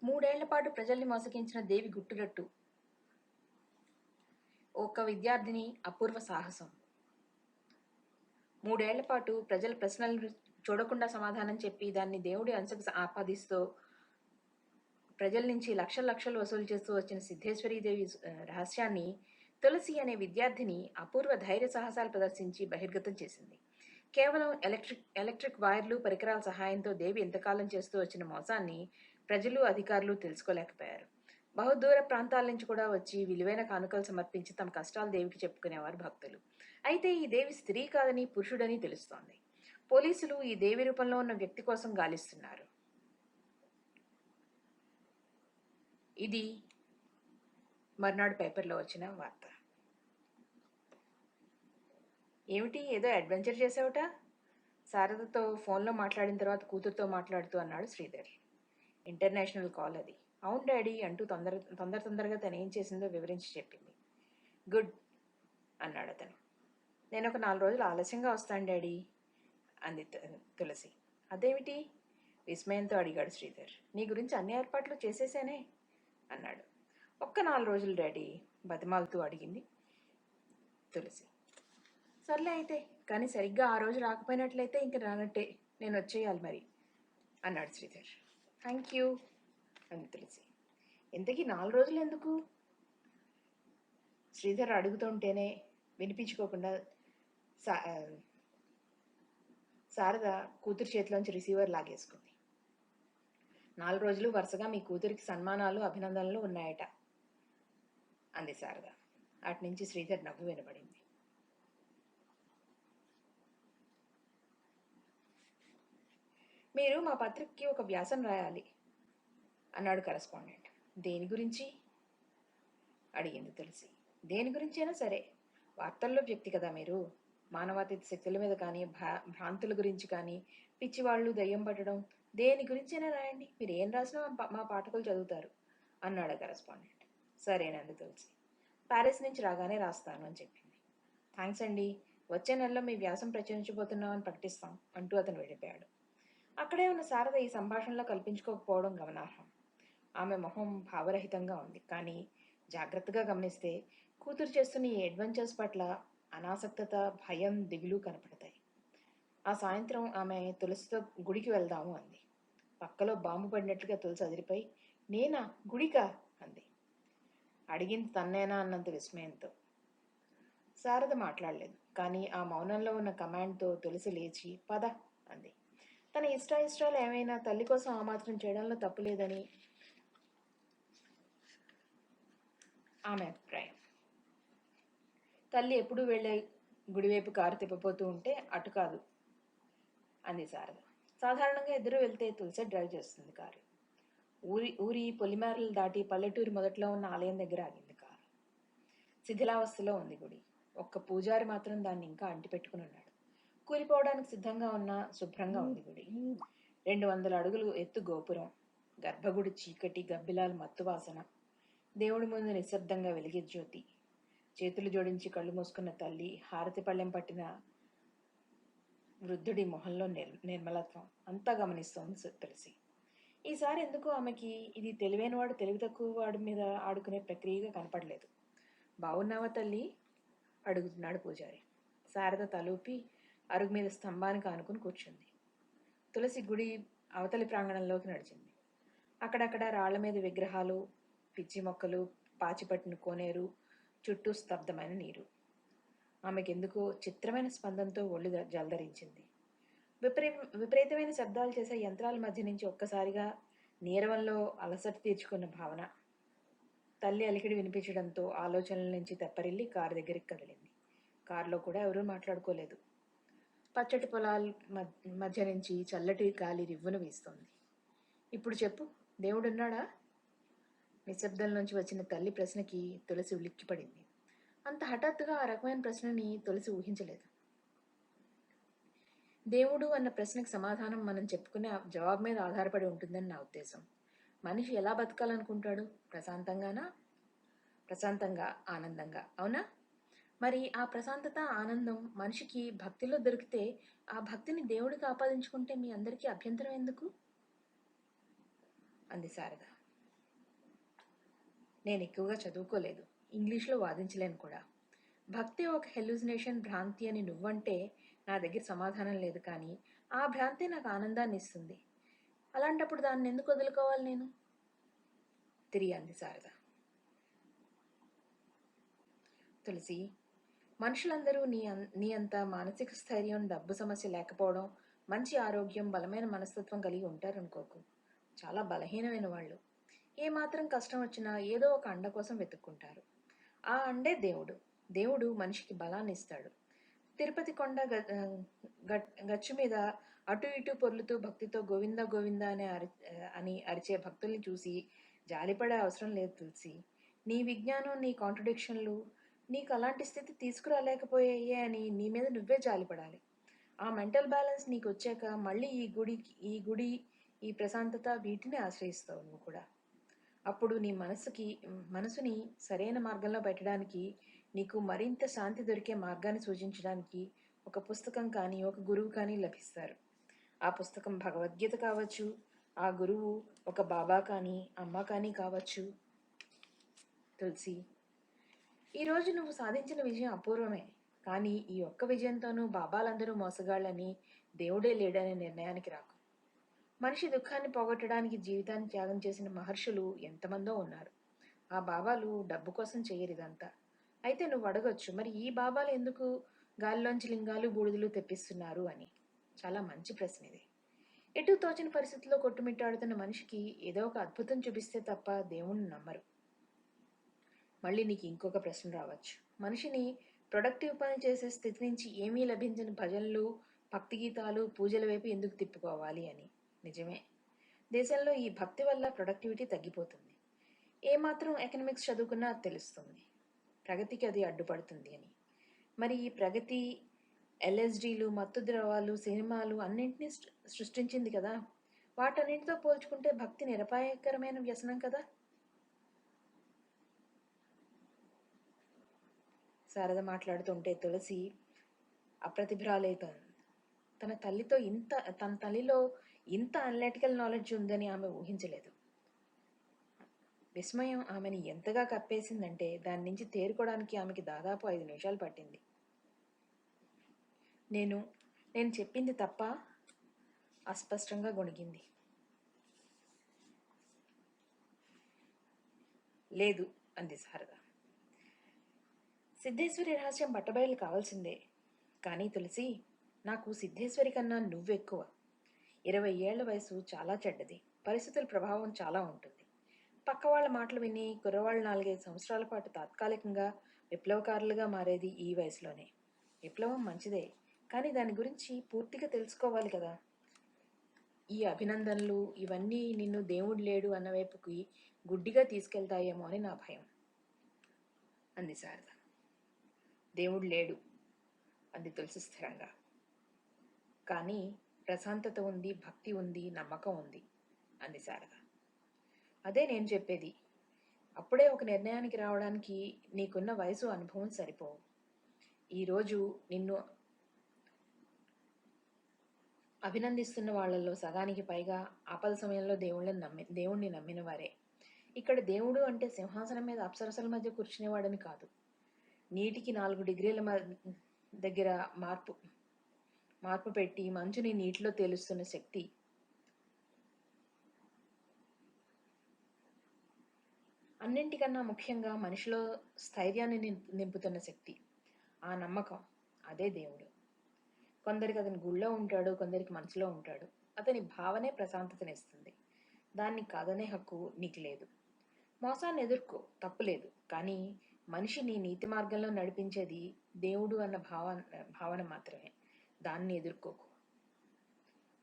మూడేళ్ల పాటు ప్రజల్ని మోసగించిన దేవి గుట్టురట్టు. ఒక విద్యార్థిని అపూర్వ సాహసం. మూడేళ్ల పాటు ప్రజల ప్రశ్నలను చూడకుండా సమాధానం చెప్పి దాన్ని దేవుడి అంశకు ఆపాదిస్తూ ప్రజల నుంచి లక్షలు వసూలు చేస్తూ వచ్చిన సిద్ధేశ్వరీదేవి రహస్యాన్ని తులసి అనే విద్యార్థిని అపూర్వ ధైర్య సాహసాలు ప్రదర్శించి బహిర్గతం చేసింది. కేవలం ఎలక్ట్రిక్ వైర్లు, పరికరాల సహాయంతో దేవి ఎంతకాలం చేస్తూ వచ్చిన మోసాన్ని ప్రజలు, అధికారులు తెలుసుకోలేకపోయారు. బహుదూర ప్రాంతాల నుంచి కూడా వచ్చి విలువైన కానుకలు సమర్పించి తమ కష్టాలు దేవికి చెప్పుకునేవారు భక్తులు. అయితే ఈ దేవి స్త్రీ కాదని, పురుషుడని తెలుస్తోంది. పోలీసులు ఈ దేవి రూపంలో ఉన్న వ్యక్తి కోసం గాలిస్తున్నారు. ఇది మర్నాడు పేపర్లో వచ్చిన వార్త. ఏమిటి, ఏదో అడ్వెంచర్ చేసావుట? శారదతో ఫోన్లో మాట్లాడిన తర్వాత కూతురుతో మాట్లాడుతూ అన్నాడు శ్రీధర్. ఇంటర్నేషనల్ కాల్ అది. అవును డాడీ అంటూ తొందరగా తను ఏం చేసిందో వివరించి చెప్పింది. గుడ్ అన్నాడు అతను. నేను ఒక 4 రోజులు ఆలస్యంగా వస్తాను డాడీ అంది తులసి. అదేమిటి? విస్మయంతో అడిగాడు శ్రీధర్. నీ గురించి అన్ని ఏర్పాట్లు చేసేసానే అన్నాడు. ఒక్క 4 రోజులు డాడీ బతిమాలుతూ అడిగింది తులసి. సర్లే అయితే, కానీ సరిగ్గా ఆ రోజు రాకపోయినట్లయితే ఇంక రానట్టే, నేను వచ్చేయాలి మరి అన్నాడు శ్రీధర్. థ్యాంక్ యూ అంది తులసి. ఇంతకీ 4 రోజులు ఎందుకు? శ్రీధర్ అడుగుతుంటేనే వినిపించుకోకుండా శారద కూతురు చేతిలోంచి రిసీవర్ లాగేసుకుంది. 4 రోజులు వరుసగా మీ కూతురికి సన్మానాలు, అభినందనలు ఉన్నాయట అంది శారద. అటు నుంచి శ్రీధర్ నవ్వు వినబడింది. మీరు మా పత్రికకి ఒక వ్యాసం రాయాలి అన్నాడు కరెస్పాండెంట్. దేని గురించి అడిగింది తులసి. దేని గురించి అయినా సరే, వార్తల్లో వ్యక్తి కదా మీరు. మానవాతీత శక్తుల మీద కానీ, భ్రాంతుల గురించి కానీ, పిచ్చివాళ్ళు, దయ్యం పట్టడం, దేని గురించైనా రాయండి. మీరు ఏం రాసినా మా పాఠకులు చదువుతారు అన్నాడు కరెస్పాండెంట్. సరేనంది తులసి. ప్యారిస్ నుంచి రాగానే రాస్తాను అని చెప్పింది. థ్యాంక్స్ అండి, వచ్చే నెలలో మీ వ్యాసం ప్రచురించబోతున్నామని ప్రకటిస్తాం అంటూ అతను వెళ్ళిపోయాడు. అక్కడే ఉన్న శారద ఈ సంభాషణలో కల్పించుకోకపోవడం గమనార్హం. ఆమె మొహం భావరహితంగా ఉంది. కానీ జాగ్రత్తగా గమనిస్తే కూతురు చేస్తున్న ఈ అడ్వెంచర్స్ పట్ల అనాసక్తత, భయం, దిగులు కనపడతాయి. ఆ సాయంత్రం ఆమె తులసితో గుడికి వెళ్దాము అంది. పక్కలో బాంబు పడినట్లుగా తులసి అదిరిపోయి, నేనా గుడికా అంది. అడిగింది తన్నేనా అన్నంత విస్మయంతో. శారద మాట్లాడలేదు. కానీ ఆ మౌనంలో ఉన్న కమాండ్తో తులసి లేచి పద అంది. తన ఇష్టాలు ఏమైనా తల్లి కోసం ఆ మాత్రం చేయడంలో తప్పులేదని ఆమె అభిప్రాయం. తల్లి ఎప్పుడు వెళ్లే గుడివైపు కారు తిప్పపోతూ ఉంటే అటు కాదు అంది శారద. సాధారణంగా ఇద్దరు వెళ్తే తులసి డ్రైవ్ చేస్తుంది కారు. ఊరి పొలిమేరలు దాటి పల్లెటూరి మొదట్లో ఉన్న ఆలయం దగ్గర ఆగింది కారు. శిథిలావస్థలో ఉంది గుడి. ఒక్క పూజారి మాత్రం దాన్ని ఇంకా అంటిపెట్టుకుని ఉన్నాడు. కూలిపోవడానికి సిద్ధంగా ఉన్న శుభ్రంగా ఉంది గుడి. 200 అడుగులు ఎత్తు గోపురం, గర్భగుడి చీకటి, గబ్బిలాల మత్తు వాసన, దేవుడి ముందు నిశ్శబ్దంగా వెలిగే జ్యోతి, చేతులు జోడించి కళ్ళు మూసుకున్న తల్లి, హారతి పళ్ళెం పట్టిన వృద్ధుడి మొహంలో నిర్మలత్వం అంతా గమనిస్తోంది తులసి. ఈసారి ఎందుకు ఆమెకి ఇది తెలివైనవాడు తెలివి తక్కువ వాడి మీద ఆడుకునే ప్రక్రియగా కనపడలేదు. బాగున్నావా తల్లి అడుగుతున్నాడు పూజారి. శారద తలూపి అరుగు మీద స్తంభానికి ఆనుకుని కూర్చుంది. తులసి గుడి అవతలి ప్రాంగణంలోకి నడిచింది. అక్కడక్కడ రాళ్ల మీద విగ్రహాలు, పిచ్చి మొక్కలు, పాచిపట్టిన కోనేరు, చుట్టూ స్తబ్దమైన నీరు. ఆమెకెందుకో చిత్రమైన స్పందంతో ఒళ్ళు జలధరించింది. విపరీతమైన శబ్దాలు చేసే యంత్రాల మధ్య నుంచి ఒక్కసారిగా నీరవంలో అలసట తీర్చుకున్న భావన. తల్లి అలికిడి వినిపించడంతో ఆలోచనల నుంచి తెప్పరిల్లి కారు దగ్గరికి కదిలింది. కారులో కూడా ఎవరూ మాట్లాడుకోలేదు. పచ్చటి పొలాల మధ్య నుంచి చల్లటి గాలి రివ్వున వీస్తోంది. ఇప్పుడు చెప్పు, దేవుడున్నాడా? నిశ్శబ్దం నుంచి వచ్చిన తల్లి ప్రశ్నకి తులసి ఉలిక్కిపడింది. అంత హఠాత్తుగా ఆ రకమైన ప్రశ్నని తులసి ఊహించలేదు. దేవుడు అన్న ప్రశ్నకి సమాధానం మనం చెప్పుకునే జవాబు మీద ఆధారపడి ఉంటుందని నా ఉద్దేశం. మనిషి ఎలా బతకాలనుకుంటాడు? ప్రశాంతంగా, ఆనందంగా, అవునా? మరి ఆ ప్రశాంతత, ఆనందం మనిషికి భక్తిలో దొరికితే ఆ భక్తిని దేవుడికి ఆపాదించుకుంటే మీ అందరికీ అభ్యంతరం ఎందుకు అంది శారద. నేను ఎక్కువగా చదువుకోలేదు, ఇంగ్లీష్లో వాదించలేను కూడా. భక్తి ఒక హెల్యూసినేషన్, భ్రాంతి అని నువ్వంటే నా దగ్గర సమాధానం లేదు, కానీ ఆ భ్రాంతి నాకు ఆనందాన్ని ఇస్తుంది. అలాంటప్పుడు దాన్ని ఎందుకు వదులుకోవాలి నేను? తిరిగి అంది శారద. తులసి, మనుషులందరూ నీ అంత మానసిక స్థైర్యం, డబ్బు సమస్య లేకపోవడం, మంచి ఆరోగ్యం, బలమైన మనస్తత్వం కలిగి ఉంటారనుకోకు. చాలా బలహీనమైన వాళ్ళు. ఏమాత్రం కష్టం వచ్చినా ఏదో ఒక అండ కోసం వెతుక్కుంటారు. ఆ అండే దేవుడు. దేవుడు మనిషికి బలాన్ని ఇస్తాడు. తిరుపతి కొండ గచ్చు మీద అటు ఇటు పొర్లుతూ భక్తితో గోవింద గోవింద అని అరిచే భక్తుల్ని చూసి జాలిపడే అవసరం లేదు తులసి. నీ విజ్ఞానం, నీ కాంట్రడిక్షన్లు నీకు అలాంటి స్థితి తీసుకురాలేకపోయాయే అని నీ మీద నువ్వే జాలిపడాలి. ఆ మెంటల్ బ్యాలెన్స్ నీకు వచ్చాక మళ్ళీ ఈ గుడి, ఈ ప్రశాంతత, వీటిని ఆశ్రయిస్తావు నువ్వు కూడా. అప్పుడు నీ మనసుని సరైన మార్గంలో పెట్టడానికి, నీకు మరింత శాంతి దొరికే మార్గాన్ని సూచించడానికి ఒక పుస్తకం కానీ ఒక గురువు కానీ లభిస్తారు. ఆ పుస్తకం భగవద్గీత కావచ్చు, ఆ గురువు ఒక బాబా కానీ అమ్మ కానీ కావచ్చు. తులసి, ఈరోజు నువ్వు సాధించిన విజయం అపూర్వమే, కానీ ఈ ఒక్క విజయంతోనూ బాబాలందరూ మోసగాళ్ళని, దేవుడే లేడనే నిర్ణయానికి రాకు. మనిషి దుఃఖాన్ని పోగొట్టడానికి జీవితాన్ని త్యాగం చేసిన మహర్షులు ఎంతమందో ఉన్నారు. ఆ బాబాలు డబ్బు కోసం చేయరు ఇదంతా. అయితే నువ్వు అడగొచ్చు, మరి ఈ బాబాలు ఎందుకు గాలిలోంచి లింగాలు బూడిదలు తెప్పిస్తున్నారు అని. చాలా మంచి ప్రశ్న ఇది. ఎటు తోచిన పరిస్థితుల్లో కొట్టుమిట్టాడుతున్న మనిషికి ఏదో ఒక అద్భుతం చూపిస్తే తప్ప దేవుణ్ణి నమ్మరు. మళ్ళీ నీకు ఇంకొక ప్రశ్న రావచ్చు, మనిషిని ప్రొడక్టివ్ పని చేసే స్థితి నుంచి ఏమీ లభించని భజనలు, భక్తి గీతాలు, పూజల వైపు ఎందుకు తిప్పుకోవాలి అని. నిజమే, దేశంలో ఈ భక్తి వల్ల ప్రొడక్టివిటీ తగ్గిపోతుంది. ఏమాత్రం ఎకనామిక్స్ చదువుకున్నా తెలుస్తుంది, ప్రగతికి అది అడ్డుపడుతుంది అని. మరి ఈ ప్రగతి ఎల్ఎస్డీలు, మత్తు ద్రవాలు, సినిమాలు అన్నింటినీ సృష్టించింది కదా. వాటన్నింటితో పోల్చుకుంటే భక్తి నిరపాయకరమైన వ్యసనం కదా. శారద మాట్లాడుతుంటే తులసి అప్రతిభరాలైతోంది. తన తల్లిలో ఇంత అనలిటికల్ నాలెడ్జ్ ఉందని ఆమె ఊహించలేదు. విస్మయం ఆమెని ఎంతగా కప్పేసిందంటే దాని నుంచి తేరుకోవడానికి ఆమెకి దాదాపు 5 నిమిషాలు పట్టింది. నేను చెప్పింది తప్ప? అస్పష్టంగా గొణిగింది. లేదు అంది శారద. సిద్ధేశ్వరి రహస్యం బట్టబయలు కావాల్సిందే. కానీ తులసి, నాకు సిద్ధేశ్వరి కన్నా నువ్వెక్కువ. 20 ఏళ్ల వయసు చాలా చెడ్డది. పరిస్థితుల ప్రభావం చాలా ఉంటుంది. పక్క వాళ్ళ మాటలు విని కుర్రవాళ్ళు 4-5 సంవత్సరాల పాటు తాత్కాలికంగా విప్లవకారులుగా మారేది ఈ వయసులోనే. విప్లవం మంచిదే, కానీ దాని గురించి పూర్తిగా తెలుసుకోవాలి కదా. ఈ అభినందనలు ఇవన్నీ నిన్ను దేవుడు లేడు అన్న వైపుకి గుడ్డిగా తీసుకెళ్తాయేమో అని నా భయం అంది శారద. దేవుడు లేడు అంది తులసి స్థిరంగా. కానీ ప్రశాంతత ఉంది, భక్తి ఉంది, నమ్మకం ఉంది అంది శారద. అదే నేను చెప్పేది. అప్పుడే ఒక నిర్ణయానికి రావడానికి నీకున్న వయసు, అనుభవం సరిపోవు. ఈరోజు నిన్ను అభినందిస్తున్న వాళ్లలో సగానికి పైగా ఆపద సమయంలో దేవుణ్ణి నమ్మిన వారే. ఇక్కడ దేవుడు అంటే సింహాసనం మీద అప్సరసల మధ్య కూర్చునేవాడని కాదు. నీటికి 4 డిగ్రీల దగ్గర మార్పు పెట్టి మంచుని నీటిలో తేలుస్తున్న శక్తి. అన్నింటికన్నా ముఖ్యంగా మనిషిలో స్థైర్యాన్ని నింపుతున్న శక్తి. ఆ నమ్మకం, అదే దేవుడు. కొందరికి అతని గుళ్ళో ఉంటాడు, కొందరికి మనసులో ఉంటాడు. అతని భావనే ప్రశాంతతనిస్తుంది. దాన్ని కాదనే హక్కు నీకు లేదు. మోసాన్ని ఎదుర్కో, తప్పులేదు. కానీ మనిషిని నీతి మార్గంలో నడిపించేది దేవుడు అన్న భావన మాత్రమే. దాన్ని ఎదుర్కోకు.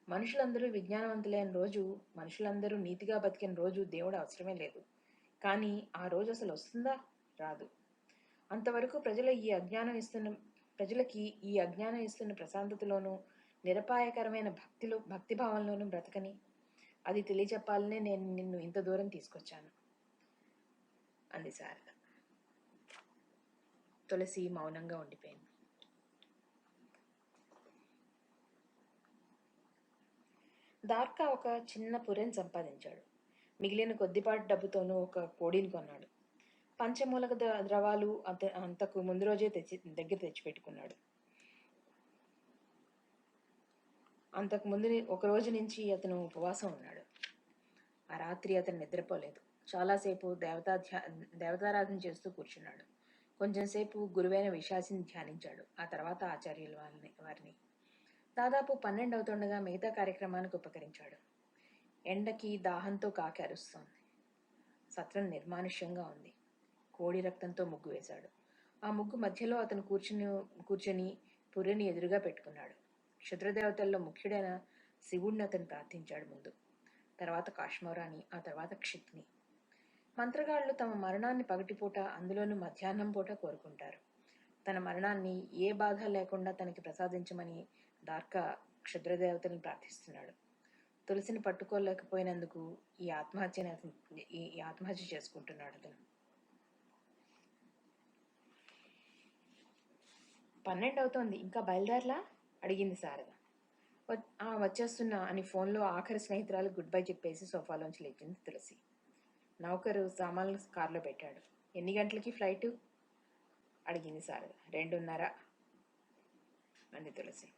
మనుషులందరూ విజ్ఞానవంతులైన రోజు, మనుషులందరూ నీతిగా బతికిన రోజు దేవుడు అవసరమే లేదు. కానీ ఆ రోజు అసలు వస్తుందా? రాదు. అంతవరకు ప్రజలకి ఈ అజ్ఞానం ఇస్తున్న ప్రశాంతతలోనూ, నిరపాయకరమైన భక్తిభావంలోనూ బ్రతకని. అది తెలియచెప్పాలనే నేను నిన్ను ఇంత దూరం తీసుకొచ్చాను అంది శారద. తులసి మౌనంగా ఉండిపోయింది. దార్కా ఒక చిన్న పురెని సంపాదించాడు. మిగిలిన కొద్దిపాటి డబ్బుతోనూ ఒక కోడిని కొన్నాడు. పంచమూలక ద్రవాలు అంతకు ముందు రోజే దగ్గర తెచ్చిపెట్టుకున్నాడు. అంతకు ముందు ఒక రోజు నుంచి అతను ఉపవాసం ఉన్నాడు. ఆ రాత్రి అతను నిద్రపోలేదు. చాలాసేపు దేవతారాధన చేస్తూ కూర్చున్నాడు. కొంచెంసేపు గురువైన విశాసిని ధ్యానించాడు. ఆ తర్వాత ఆచార్యుల వారిని. దాదాపు 12 అవుతుండగా మిగతా కార్యక్రమానికి ఉపకరించాడు. ఎండకి దాహంతో కాకి అరుస్తోంది. సత్రం నిర్మానుష్యంగా ఉంది. కోడి రక్తంతో ముగ్గు వేశాడు. ఆ ముగ్గు మధ్యలో అతను కూర్చొని పుర్రెని ఎదురుగా పెట్టుకున్నాడు. క్షుద్రదేవతల్లో ముఖ్యుడైన శివుడిని అతను ప్రార్థించాడు ముందు. తర్వాత కాశ్మోరాని, ఆ తర్వాత క్షిత్ని. మంత్రగాళ్లు తమ మరణాన్ని పగటిపూట, అందులోనూ మధ్యాహ్నం పూట కోరుకుంటారు. తన మరణాన్ని ఏ బాధ లేకుండా తనకి ప్రసాదించమని దార్క క్షుద్రదేవతలను ప్రార్థిస్తున్నాడు. తులసిని పట్టుకోలేకపోయినందుకు ఈ ఆత్మహత్య చేసుకుంటున్నాడు అతను. 12 అవుతోంది, ఇంకా బయలుదేరలా? అడిగింది శారద. వచ్చేస్తున్నా అని ఫోన్లో ఆఖరి స్నేహితురాలు గుడ్ బై చెప్పేసి సోఫాలోంచి లేచింది తులసి. నౌకరు సామాన్లు కారులో పెట్టాడు. ఎన్ని గంటలకి ఫ్లైటు? అడిగింది శారద. 2:30 అంది తులసి.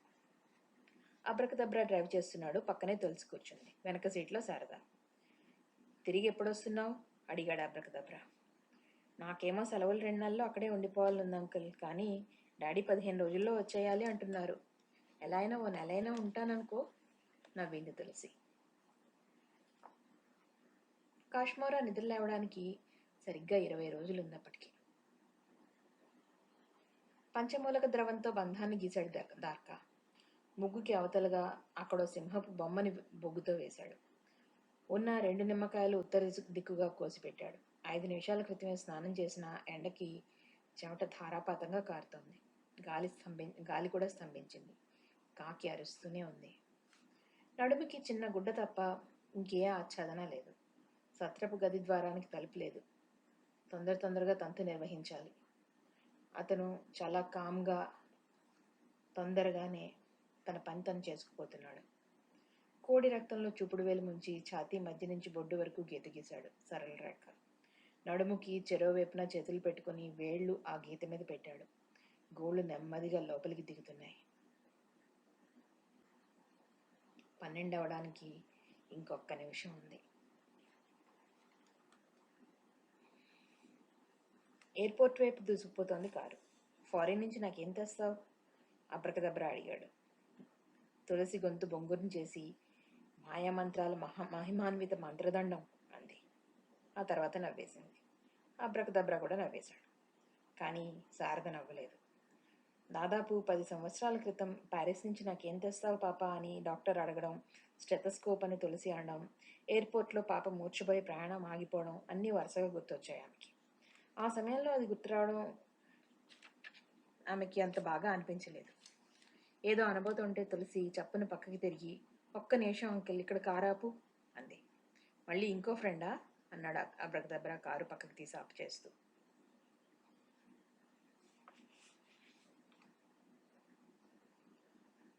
అబ్రకదబ్రా డ్రైవ్ చేస్తున్నాడు. పక్కనే తులసి కూర్చుంది. వెనక సీట్లో శారద. తిరిగి ఎప్పుడొస్తున్నావు? అడిగాడు అబ్రకదబ్రా. నాకేమో సెలవులు 2 నెలల్లో అక్కడే ఉండిపోవాలనుంది అంకుల్, కానీ డాడీ 15 రోజుల్లో వచ్చేయాలి అంటున్నారు. ఎలా అయినా ఓ నెలైనా ఉంటాననుకో, నవ్వింది తులసి. కాశ్మోరా నిద్ర లేవడానికి సరిగ్గా 20 రోజులున్నప్పటికీ. పంచమూలక ద్రవంతో బంధాన్ని గీశాడు దార్క. ముగ్గుకి అవతలగా అక్కడో సింహపు బొమ్మని బొగ్గుతో వేశాడు. ఉన్న 2 నిమ్మకాయలు ఉత్తర దిక్కుగా కోసిపెట్టాడు. 5 నిమిషాల క్రితమే స్నానం చేసిన ఎండకి చెమట ధారాపాతంగా కారుతోంది. గాలి కూడా స్తంభించింది. కాకి అరుస్తూనే ఉంది. నడుముకి చిన్న గుడ్డ తప్ప ఇంకే ఆచ్ఛాదన లేదు. సత్రపు గది ద్వారానికి తలుపు లేదు. తొందరగా తంతు నిర్వహించాలి. అతను చాలా కామ్గా తొందరగానే తన పని తను చేసుకుపోతున్నాడు. కోడి రక్తంలో చూపుడు వేలు ముంచి ఛాతీ మధ్య నుంచి బొడ్డు వరకు గీత గీశాడు. సరళ రేఖ. నడుముకి చెరోవైపున చేతులు పెట్టుకుని వేళ్లు ఆ గీత మీద పెట్టాడు. గోళ్లు నెమ్మదిగా లోపలికి దిగుతున్నాయి. 12 అవడానికి ఇంకొక నిమిషం ఉంది. ఎయిర్పోర్ట్ వైపు దూసుకుపోతోంది కారు. ఫారిన్ నుంచి నాకేం తెస్తావు? అబ్రకదబ్రా అడిగాడు. తులసి గొంతు బొంగురుని చేసి, మాయామంత్రాల మహిమాన్విత మంత్రదండం అంది. ఆ తర్వాత నవ్వేసింది. అబ్రకదబ్రా కూడా నవ్వేశాడు. కానీ శారద నవ్వలేదు. దాదాపు 10 సంవత్సరాల క్రితం ప్యారిస్ నుంచి నాకేం తెస్తావు పాపా అని డాక్టర్ అడగడం, స్టెథోస్కోప్ అని తులసి అనడం, ఎయిర్పోర్ట్లో పాప మూర్ఛపోయి ప్రయాణం ఆగిపోవడం అన్నీ వరుసగా గుర్తొచ్చాయి ఆమెకి. ఆ సమయంలో అది గుర్తురావడం ఆమెకి అంత బాగా అనిపించలేదు. ఏదో అనబోతుంటే తులసి చప్పున పక్కకి తిరిగి, ఒక్క నిమిషం అంకిల్, ఇక్కడ కారాపు అంది. మళ్ళీ ఇంకో ఫ్రెండా? అన్నాడు అబ్రకదబ్రా కారు పక్కకి తీసి ఆపు చేస్తూ.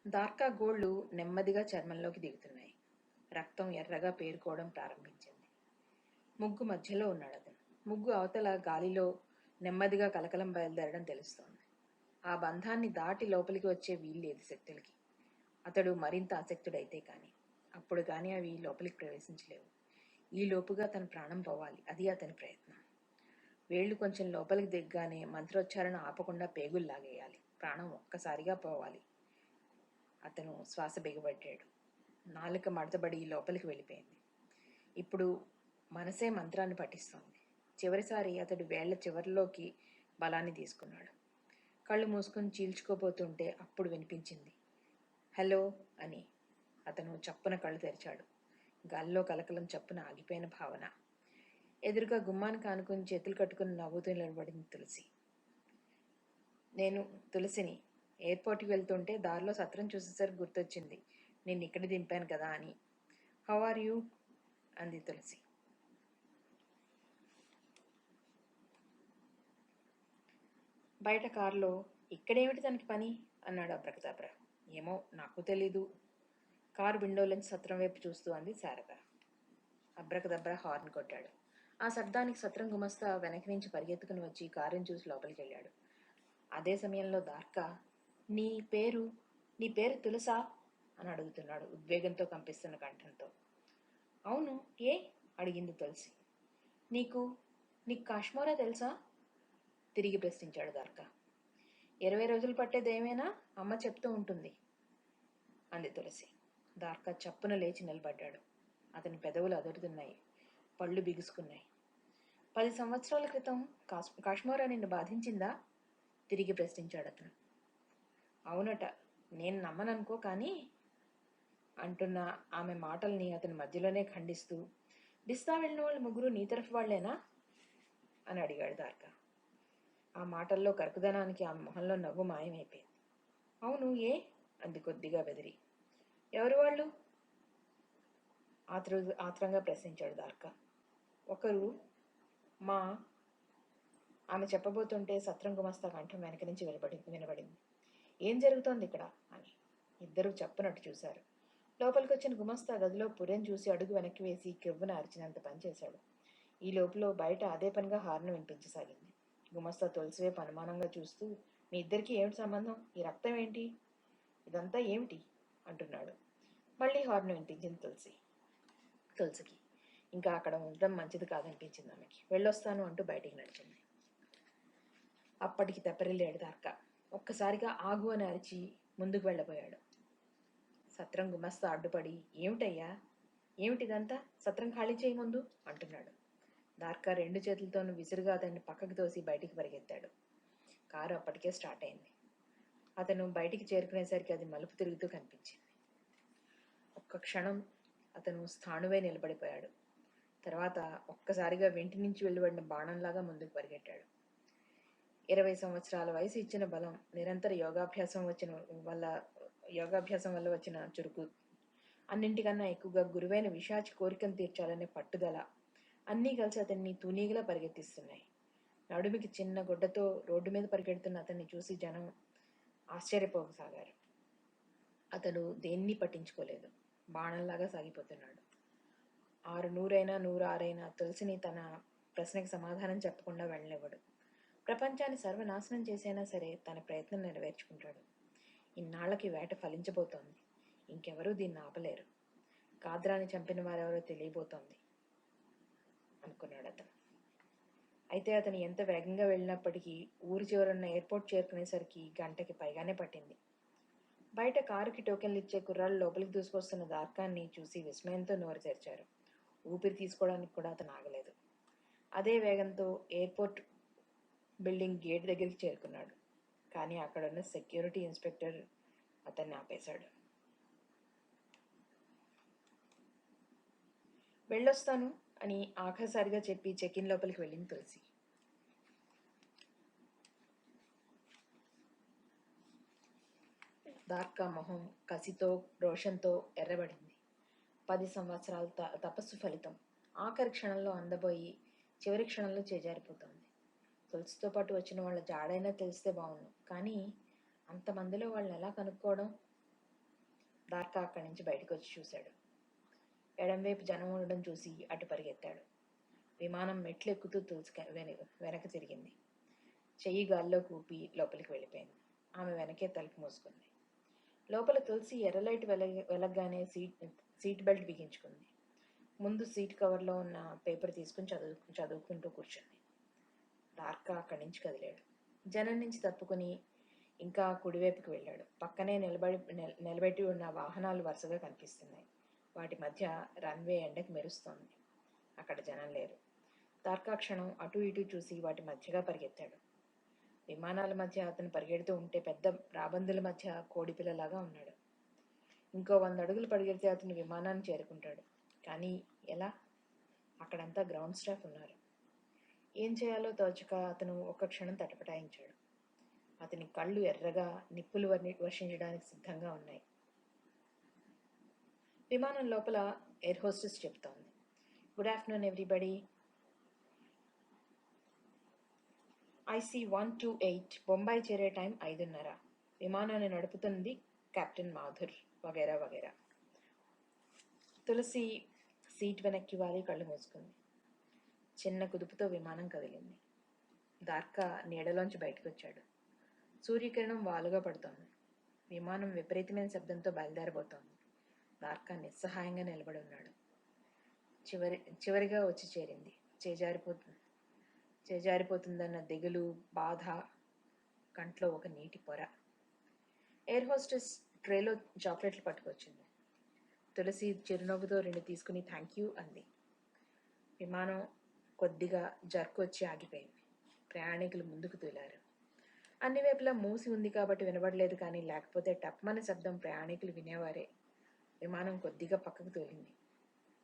దార్కా గోళ్లు నెమ్మదిగా చర్మంలోకి దిగుతున్నాయి. రక్తం ఎర్రగా పేరుకోవడం ప్రారంభించింది. ముగ్గు మధ్యలో ఉన్నాడు అతను. ముగ్గు అవతల గాలిలో నెమ్మదిగా కలకలం బయలుదేరడం తెలుస్తోంది. ఆ బంధాన్ని దాటి లోపలికి వచ్చే వీల్లేదు శక్తులకి. అతడు మరింత ఆసక్తుడైతే కాని. అప్పుడు కానీ అవి లోపలికి ప్రవేశించలేవు. ఈ లోపుగా తన ప్రాణం పోవాలి. అది అతని ప్రయత్నం. వేళ్లు కొంచెం లోపలికి దిగ్గానే మంత్రోచ్చారణ ఆపకుండా పేగులు లాగేయాలి. ప్రాణం ఒక్కసారిగా పోవాలి. అతను శ్వాస బిగబట్టాడు. నాలుక మడతబడి లోపలికి వెళ్ళిపోయింది. ఇప్పుడు మనసే మంత్రాన్ని పఠిస్తోంది. చివరిసారి అతడు వేళ్ల చివరిలోకి బలాన్ని తీసుకున్నాడు. కళ్ళు మూసుకుని చీల్చుకోబోతుంటే అప్పుడు వినిపించింది, హలో అని. అతను చప్పున కళ్ళు తెరిచాడు. గాల్లో కలకలం చప్పున ఆగిపోయిన భావన. ఎదురుగా గుమ్మానికి ఆనుకుని చేతులు కట్టుకుని నవ్వుతూ నిలబడింది తులసి. నేను తులసిని. ఎయిర్పోర్ట్కి వెళ్తుంటే దారిలో సత్రం చూసేసరికి గుర్తొచ్చింది, నేను ఇక్కడ దింపాను కదా అని. హౌ ఆర్ యూ అంది తులసి. బయట కారులో, ఇక్కడేమిటి తనకి పని అన్నాడు అబ్రకదబ్రా. ఏమో, నాకు తెలీదు. కారు విండోలోంచి సత్రం వైపు చూస్తూ అంది శారద. అబ్రకదబ్రా హార్న్ కొట్టాడు. ఆ శబ్దానికి సత్రం గుమస్తా వెనక్కి నుంచి పరిగెత్తుకుని వచ్చి కారుని చూసి లోపలికి వెళ్ళాడు. అదే సమయంలో దార్కా, నీ పేరు నీ పేరు తులసా అని అడుగుతున్నాడు ఉద్వేగంతో కంపిస్తున్న కంఠంతో. అవును, ఏ అడిగింది తులసి. నీకు నీకు కాశ్మోరా తెలుసా తిరిగి ప్రశ్నించాడు దార్కా. 20 రోజులు పట్టేదేమైనా అమ్మ చెప్తూ ఉంటుంది అంది తులసి. దార్కా చప్పున లేచి నిలబడ్డాడు. అతని పెదవులు అదురుతున్నాయి, పళ్ళు బిగుసుకున్నాయి. 10 సంవత్సరాల క్రితం కాశ్మోరా నిన్ను బాధించిందా తిరిగి ప్రశ్నించాడు అతను. అవునట, నేను నమ్మననుకో కానీ అంటున్న ఆమె మాటల్ని అతని మధ్యలోనే ఖండిస్తూ, బిస్తా వెళ్ళిన వాళ్ళు ముగ్గురు నీ తరఫు వాళ్లేనా అని అడిగాడు దార్కా. ఆ మాటల్లో కరుకుదనానికి ఆమె మొహంలో నవ్వు మాయమైపోయింది. అవును, ఏ అంది కొద్దిగా బెదిరి. ఎవరు వాళ్ళు ఆత్రంగా ప్రశ్నించాడు దార్కా. ఒకరు మా ఆమె చెప్పబోతుంటే సత్రం గుమస్తా కంఠం వెనక నుంచి వినబడింది. ఏం జరుగుతోంది ఇక్కడ అని. ఇద్దరూ చెప్పనట్టు చూశారు. లోపలికి వచ్చిన గుమస్తా గదిలో పుర్రెను చూసి అడుగు వెనక్కి వేసి కెవ్వున అరిచినంత పనిచేశాడు. ఈ లోపల బయట అదే పనిగా హార్న్ వినిపించసాగింది. గుమస్తా తులసివైపు అనుమానంగా చూస్తూ, మీ ఇద్దరికి ఏమిటి సంబంధం? ఈ రక్తం ఏంటి? ఇదంతా ఏమిటి అంటున్నాడు. మళ్ళీ హార్న్ వినిపించింది తులసికి. ఇంకా అక్కడ ఉండడం మంచిది కాదనిపించింది ఆమెకి. వెళ్ళొస్తాను అంటూ బయటికి నడిచింది. అప్పటికి తెప్పరిల్లాడు దార్కా. ఒక్కసారిగా ఆగు అని అరిచి ముందుకు వెళ్ళబోయాడు. సత్రం గుమస్తా అడ్డుపడి, ఏమిటయ్యా, ఏమిటిదంతా? సత్రం ఖాళీ చేయి ముందు అంటున్నాడు. దార్కా 2 చేతులతోనూ విసురుగా అతన్ని పక్కకు తోసి బయటికి పరిగెత్తాడు. కారు అప్పటికే స్టార్ట్ అయింది. అతను బయటికి చేరుకునేసరికి అది మలుపు తిరుగుతూ కనిపించింది. ఒక్క క్షణం అతను స్థాణువై నిలబడిపోయాడు. తర్వాత ఒక్కసారిగా వెంటి నుంచి వెలువడిన బాణంలాగా ముందుకు పరిగెట్టాడు. 20 సంవత్సరాల వయసు ఇచ్చిన బలం, నిరంతర యోగాభ్యాసం వల్ల వచ్చిన చురుకు, అన్నింటికన్నా ఎక్కువగా గురువైన విషాచి కోరికను తీర్చాలనే పట్టుదల అన్నీ కలిసి అతన్ని తూనీగలా పరిగెత్తిస్తున్నాయి. నడుమికి చిన్న గుడ్డతో రోడ్డు మీద పరిగెడుతున్న అతన్ని చూసి జనం ఆశ్చర్యపోసాగారు. అతడు దేన్ని పట్టించుకోలేదు. బాణంలాగా సాగిపోతున్నాడు. 600 106 తులసిని తన ప్రశ్నకి సమాధానం చెప్పకుండా వెళ్ళనివ్వడు. ప్రపంచాన్ని సర్వనాశనం చేసైనా సరే తన ప్రయత్నం నెరవేర్చుకుంటాడు. ఇన్నాళ్లకి వేట ఫలించబోతోంది. ఇంకెవరూ దీన్ని ఆపలేరు. కాద్రాని చంపిన వారెవరో తెలియబోతోంది అనుకున్నాడు అతను. అయితే అతను ఎంత వేగంగా వెళ్ళినప్పటికీ ఊరి చివరున్న ఎయిర్పోర్ట్ చేరుకునేసరికి గంటకి పైగానే పట్టింది. బయట కారుకి టోకెన్లు ఇచ్చే కుర్రాళ్ళు లోపలికి దూసుకొస్తున్న దార్కాన్ని చూసి విస్మయంతో నోరు తెరిచారు. ఊపిరి తీసుకోవడానికి కూడా అతను ఆగలేదు. అదే వేగంతో ఎయిర్పోర్ట్ బిల్డింగ్ గేట్ దగ్గరికి చేరుకున్నాడు. కానీ అక్కడున్న సెక్యూరిటీ ఇన్స్పెక్టర్ అతన్ని ఆపేశాడు. వెళ్ళొస్తాను అని ఆఖరిసారిగా చెప్పి చెక్ఇన్ లోపలికి వెళ్ళింది తులసి. దార్కా మొహం కసితో రోషంతో ఎర్రబడింది. 10 సంవత్సరాల తపస్సు ఫలితం ఆఖరి క్షణంలో అందబోయి చివరి క్షణంలో చేజారిపోతోంది. తులసితో పాటు వచ్చిన వాళ్ళ జాడైనా తెలిస్తే బాగుండు, కానీ అంతమందిలో వాళ్ళని ఎలా కనుక్కోవడం? దార్కా అక్కడి నుంచి బయటకు వచ్చి చూశాడు. ఎడంవైపు జనం ఉండడం చూసి అటు పరిగెత్తాడు. విమానం మెట్లు ఎక్కుతూ తులసి వెనక తిరిగింది. చెయ్యి గాల్లో కూపి లోపలికి వెళ్ళిపోయింది. ఆమె వెనకే తలుపు మూసుకుంది. లోపల తులసి ఎర్ర లైట్ వెలగగానే సీట్ బెల్ట్ బిగించుకుంది. ముందు సీట్ కవర్లో ఉన్న పేపర్ తీసుకుని చదువుకుంటూ కూర్చుంది. దార్కా అక్కడి నుంచి కదిలాడు. జనం నుంచి తప్పుకుని ఇంకా కుడివైపుకి వెళ్ళాడు. పక్కనే నిలబెట్టి ఉన్న వాహనాలు వరుసగా కనిపిస్తున్నాయి. వాటి మధ్య రన్వే ఎండకి మెరుస్తోంది. అక్కడ జనం లేరు. దార్కా క్షణం అటు ఇటు చూసి వాటి మధ్యగా పరిగెత్తాడు. విమానాల మధ్య అతను పరిగెడుతూ ఉంటే పెద్ద రాబందుల మధ్య కోడిపిల్లలాగా ఉన్నాడు. ఇంకో 100 అడుగులు పరిగెడితే అతను విమానాన్ని చేరుకుంటాడు. కానీ ఎలా? అక్కడంతా గ్రౌండ్ స్టాఫ్ ఉన్నారు. ఏం చేయాలో తోచక అతను ఒక్క క్షణం తటపటాయించాడు. అతని కళ్ళు ఎర్రగా నిప్పులు వర్షించడానికి సిద్ధంగా ఉన్నాయి. విమానం లోపల ఎయిర్ హోస్టెస్ చెప్తోంది, good afternoon everybody. IC 128 Bombay చేరే టైం 5:30. విమానాన్ని నడుపుతుంది కెప్టెన్ మాధుర్ వగైరా వగైరా. తులసి సీట్ వెనక్కి వాలి కళ్ళు మూసుకుంది. చిన్న కుదుపుతో విమానం కదిలింది. దార్కా నీడలోంచి బయటకు వచ్చాడు. సూర్యకిరణం వాలుగా పడుతోంది. విమానం విపరీతమైన శబ్దంతో బయలుదేరబోతోంది. దార్కా నిస్సహాయంగా నిలబడి ఉన్నాడు. చివరిగా వచ్చి చేరింది. చేజారిపోతుందన్న దిగులు, బాధ, కంట్లో ఒక నీటి పొర. ఎయిర్ హోస్టెస్ ట్రేలో చాక్లెట్లు పట్టుకొచ్చింది. తులసి చిరునవ్వుతో 2 తీసుకుని థ్యాంక్ యూ అంది. విమానం కొద్దిగా జర్కు వచ్చి ఆగిపోయింది. ప్రయాణికులు ముందుకు తూలారు. అన్ని వైపులా మూసి ఉంది కాబట్టి వినబడలేదు, కానీ లేకపోతే టప్మని శబ్దం ప్రయాణికులు వినేవారే. విమానం కొద్దిగా పక్కకు తోలింది.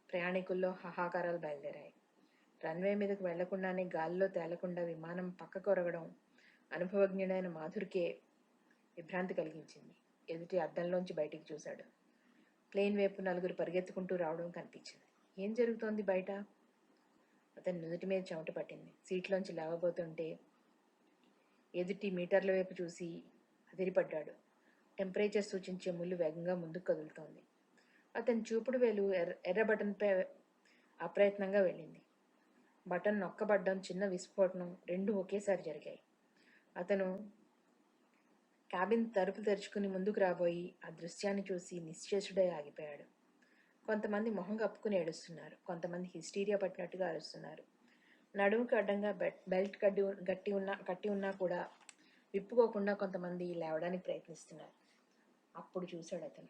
ప్రయాణికుల్లో హాహాకారాలు బయలుదేరాయి. రన్వే మీదకు వెళ్లకుండానే గాలిలో తేలకుండా విమానం పక్కకు ఒరగడం అనుభవజ్ఞుడైన మాధురికే విభ్రాంతి కలిగించింది. ఎదుటి అద్దంలోంచి బయటికి చూశాడు. ప్లేన్ వైపు 4 పరిగెత్తుకుంటూ రావడం కనిపించింది. ఏం జరుగుతోంది బయట? అతని నుదుటి మీద చెమట పట్టింది. సీట్లోంచి లేవబోతుంటే ఎదుటి మీటర్ల వైపు చూసి అదిరిపడ్డాడు. టెంపరేచర్ సూచించే ముళ్ళు వేగంగా ముందుకు కదులుతోంది. అతని చూపుడు వేలు ఎర్ర బటన్పై అప్రయత్నంగా వెళ్ళింది. బటన్ నొక్కబడ్డం, చిన్న విస్ఫోటనం 2 ఒకేసారి జరిగాయి. అతను క్యాబిన్ తలుపు తెరుచుకుని ముందుకు రాబోయి ఆ దృశ్యాన్ని చూసి నిశ్చేషుడై ఆగిపోయాడు. కొంతమంది మొహం కప్పుకుని ఏడుస్తున్నారు. కొంతమంది హిస్టీరియా పట్టినట్టుగా అరుస్తున్నారు. నడుముకు అడ్డంగా బెల్ట్ కట్టి ఉన్నా కూడా విప్పుకోకుండా కొంతమంది లేవడానికి ప్రయత్నిస్తున్నారు. అప్పుడు చూశాడు అతను.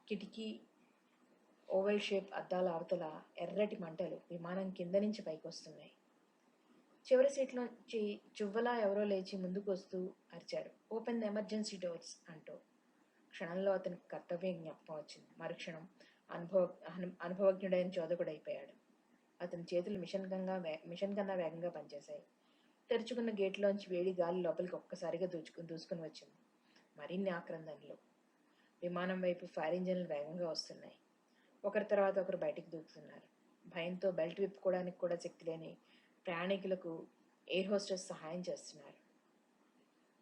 కిటికీ ఓవెల్ షేప్ అద్దాల అవతల ఎర్రటి మంటలు విమానం కింద నుంచి పైకి వస్తున్నాయి. చివరి సీట్లోంచి చువ్వలా ఎవరో లేచి ముందుకు వస్తూ అరిచారు, ఓపెన్ ద ఎమర్జెన్సీ డోర్స్ అంటూ. క్షణంలో అతనికి కర్తవ్యం జ్ఞాపకం వచ్చింది. మరుక్షణం అనుభవజ్ఞుడైన చోదకుడైపోయాడు. అతని చేతులు మిషన్ కన్నా వేగంగా పనిచేశాయి. తెరుచుకున్న గేట్లోంచి వేడి గాలి లోపలికి ఒక్కసారిగా దూసుకుని వచ్చింది. మరిన్ని ఆక్రందనలు. విమానం వైపు ఫైర్ ఇంజన్లు వేగంగా వస్తున్నాయి. ఒకరి తర్వాత ఒకరు బయటికి దూకుతున్నారు. భయంతో బెల్ట్ విప్పుకోవడానికి కూడా శక్తి లేని ప్రయాణికులకు ఎయిర్ హోస్టెస్ సహాయం చేస్తున్నారు.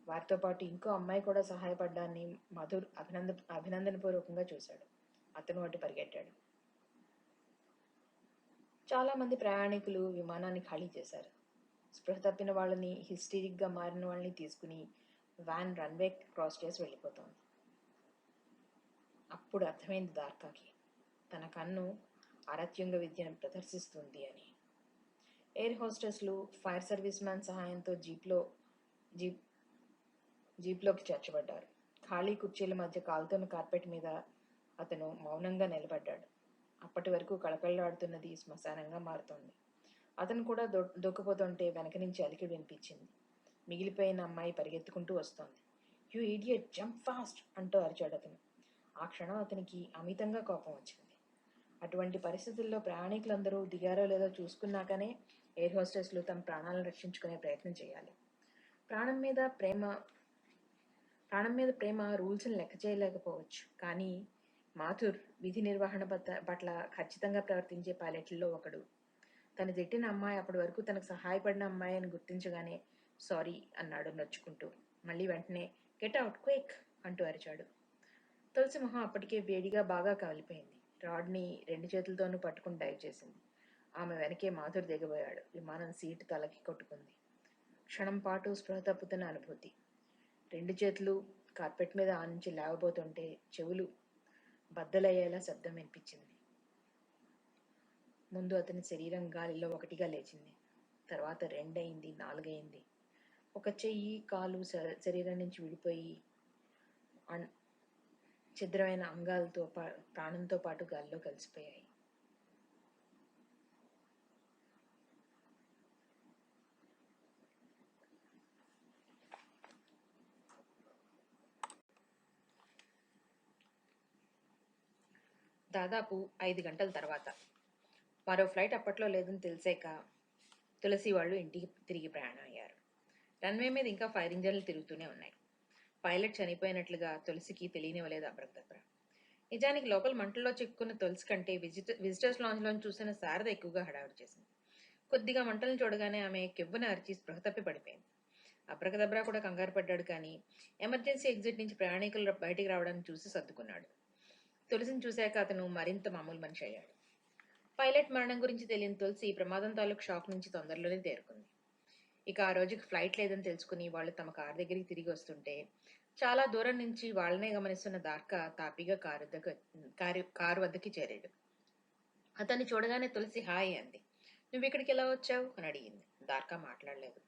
వారితో పాటు ఇంకో అమ్మాయి కూడా సహాయపడ్డాన్ని మధుర్ అభినందనపూర్వకంగా చూశాడు. అతను అటు పరిగెట్టాడు. చాలామంది ప్రయాణికులు విమానాన్ని ఖాళీ చేశారు. స్పృహ తప్పిన వాళ్ళని, హిస్టీరిక్గా మారిన వాళ్ళని తీసుకుని వ్యాన్ రన్వే క్రాస్ చేసి వెళ్ళిపోతోంది. అప్పుడు అర్థమైంది దార్కాకి, తన కన్ను అరత్యుంగ విద్యను ప్రదర్శిస్తుంది అని. ఎయిర్ హోస్టెస్లు ఫైర్ సర్వీస్ మ్యాన్ సహాయంతో జీప్లోకి చేర్చబడ్డారు. ఖాళీ కుర్చీల మధ్య కాలుతున్న కార్పెట్ మీద అతను మౌనంగా నిలబడ్డాడు. అప్పటి వరకు కళకళలాడుతున్నది శ్మశానంగా మారుతోంది. అతను కూడా దూకపోతుంటే వెనక నుంచి అలికిడి వినిపించింది. మిగిలిపోయిన అమ్మాయి పరిగెత్తుకుంటూ వస్తోంది. యూ ఇడియట్, జంప్ ఫాస్ట్ అంటూ అరిచాడు అతను. ఆ క్షణం అతనికి అమితంగా కోపం వచ్చింది. అటువంటి పరిస్థితుల్లో ప్రయాణికులందరూ దిగారో లేదో చూసుకున్నాకనే ఎయిర్ హోస్టెస్లు తమ ప్రాణాలను రక్షించుకునే ప్రయత్నం చేయాలి. ప్రాణం మీద ప్రేమ రూల్స్ని లెక్క చేయలేకపోవచ్చు, కానీ మాథుర్ విధి నిర్వహణ పట్ల ఖచ్చితంగా ప్రవర్తించే పైలట్లలో ఒకడు. తను తిట్టిన అమ్మాయి అప్పటి వరకు తనకు సహాయపడిన అమ్మాయి అని గుర్తించగానే సారీ అన్నాడు నొచ్చుకుంటూ. మళ్ళీ వెంటనే గెట్ అవుట్ క్విక్ అంటూ అరిచాడు. తులసి మొహం అప్పటికే వేడిగా బాగా కమిలిపోయింది. రాడ్ని 2 చేతులతోనూ పట్టుకుని డైవ్ చేసింది. ఆమె వెనకే మాధుర్ దిగబోయాడు. విమానం సీటు తలకి కొట్టుకుంది. క్షణం పాటు స్పృహ తప్పుతున్న అనుభూతి. 2 చేతులు కార్పెట్ మీద ఆనించి లేవబోతుంటే చెవులు బద్దలయ్యేలా శబ్దం వినిపించింది. ముందు అతని శరీరం గాలిలో 1గా లేచింది. తర్వాత 2 అయింది, 4 అయింది. ఒక చెయ్యి, కాలు శరీరం నుంచి విడిపోయి ఛిద్రమైన అంగాలతో ప్రాణంతో పాటు గాల్లో కలిసిపోయాయి. దాదాపు 5 గంటల తర్వాత మరో ఫ్లైట్ అప్పట్లో లేదని తెలిసాక తులసి వాళ్ళు ఇంటికి తిరిగి ప్రయాణం అయ్యారు. రన్వే మీద ఇంకా ఫైర్ ఇంజన్లు తిరుగుతూనే ఉన్నాయి. పైలట్ చనిపోయినట్లుగా తులసికి తెలియనివ్వలేదు అబ్రకదబ్రా. నిజానికి లోపల మంటల్లో చిక్కుకున్న తులసి కంటే విజిటర్స్ లాంజ్లో చూసిన శారద ఎక్కువగా హడావిడి చేసింది. కొద్దిగా మంటలను చూడగానే ఆమె కెవ్వున అరిచి స్పృహ తప్పి పడిపోయింది. అబ్రకదబ్రా కూడా కంగారు పడ్డాడు, కానీ ఎమర్జెన్సీ ఎగ్జిట్ నుంచి ప్రయాణికులు బయటికి రావడానికి చూసి సర్దుకున్నాడు. తులసిని చూశాక అతను మరింత మామూలు మనిషి అయ్యాడు. పైలట్ మరణం గురించి తెలియని తులసి ఈ ప్రమాదం తాలూకు షాక్ నుంచి తొందరలోనే తేరుకుంది. ఇక ఆ రోజుకి ఫ్లైట్ లేదని తెలుసుకుని వాళ్ళు తమ కారు దగ్గరికి తిరిగి వస్తుంటే చాలా దూరం నుంచి వాళ్ళనే గమనిస్తున్న దార్కా తాపీగా కారు వద్దకి చేరాడు. అతన్ని చూడగానే తులసి హాయ్ అంది. నువ్వు ఇక్కడికి ఎలా వచ్చావు అని అడిగింది. దార్కా మాట్లాడలేదు.